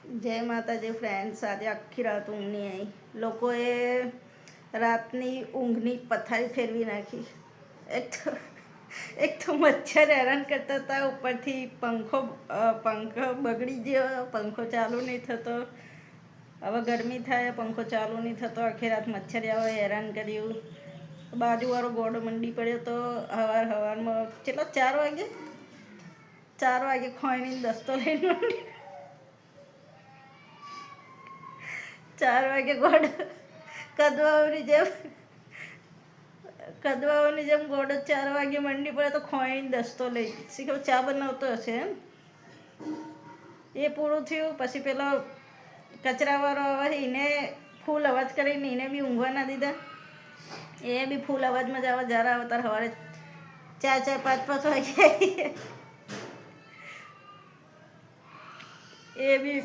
જય માતાજી ફ્રેન્ડ્સ. આજે આખી રાત ઊંઘ નહીં આવી. લોકોએ રાતની ઊંઘની પથારી ફેરવી નાખી. એક તો મચ્છર હેરાન કરતા હતા, ઉપરથી પંખો બગડી ગયો, પંખો ચાલુ નહીં થતો. હવે ગરમી થાય, પંખો ચાલુ નહીં થતો, આખી રાત મચ્છરિયાઓએ હેરાન કર્યું. બાજુવાળો ગોડો મંડી પડ્યો તો સવારમાં કેટલો 4 વાગે ખોઈની દસ્તો લઈને મંડી. 4 વાગે ગોડો કદવાઓની જેમ ગોડો 4 વાગે મંડી પડે તો ખોઈને દસ્તો લઈ શીખો ચા બનાવતો હશે એમ. એ પૂરું થયું પછી પેલો કચરાવાળો આવે એને ફૂલ અવાજ કરીને એને બી ઊંઘવા ના દીધા. એ બી ફૂલ અવાજમાં જ આવે. જ્યારે આવે ત્યારે સવારે 4 5 વાગે એ બી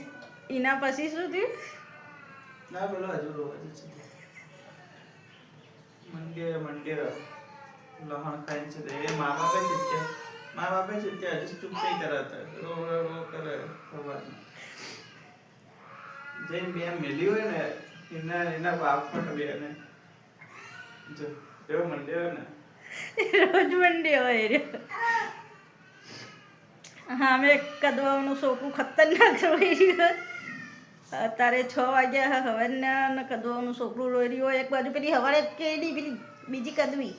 એના પછી શું થયું ના બોલો હજુ મંદિર લહણ ખાઈ છે એ મા બાપે ચિત્યા હજુ ચૂપ નહીં કરાતા રો કરે સવારમાં જઈને બે મેલી હોય ને એના બાપ પણ બે ને જો એવો મંડ્યો હોય ને રોજ મંડી હોય રહ્યો. હા, મેં કદવાઓનું છોકરું ખતરનાક રોઈ રહ્યું. અત્યારે 6 વાગ્યા હવારના કદવાઓનું છોકરું રોઈ રહ્યું હોય. એક બાજુ પેલી હવારે કેડી પેલી બીજી કદવી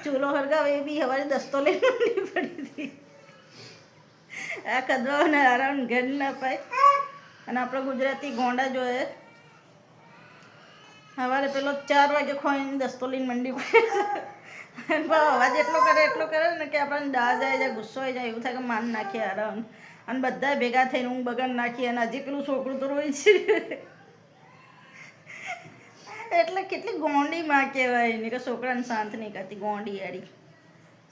ચૂલો હળગાવે એ બી હવારે દસ્તો લઈને મંડી પડી હતી. આ કદવાઓને આરામ ઘર ના પાય. અને આપણો ગુજરાતી ગોંડા જોઈએ સવારે પેલો 4 વાગે ખોઈને દસ્તો લઈને મંડી પડે. અવાજ એટલો કરે ને કે આપણને દાળ જાય ગુસ્સો આવી જાય, એવું થાય કે માન નાખીએ આરામ. અને બધા ભેગા થઈને ઊંઘ બગાડ નાખીએ. અને હજી પેલું છોકરું તો રોઈ છે. એટલે કેટલી ગોંડી માં કહેવાય ને કે છોકરાને શાંત નહીં કરતી. ગોંડી આડી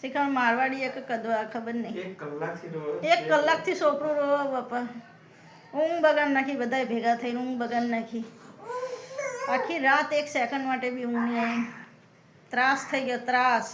શીખણ મારવાડી એક કદવા ખબર નહીં. 1 કલાકથી છોકરું રોવા બાપા. ઊંઘ બગાડ નાખી, બધા ભેગા થઈને ઊંઘ બગાડ નાખી. આખી રાત 1 સેકન્ડ માટે બી ઊંઘ નહીં આવી. ત્રાસ થઈ ગયો ત્રાસ.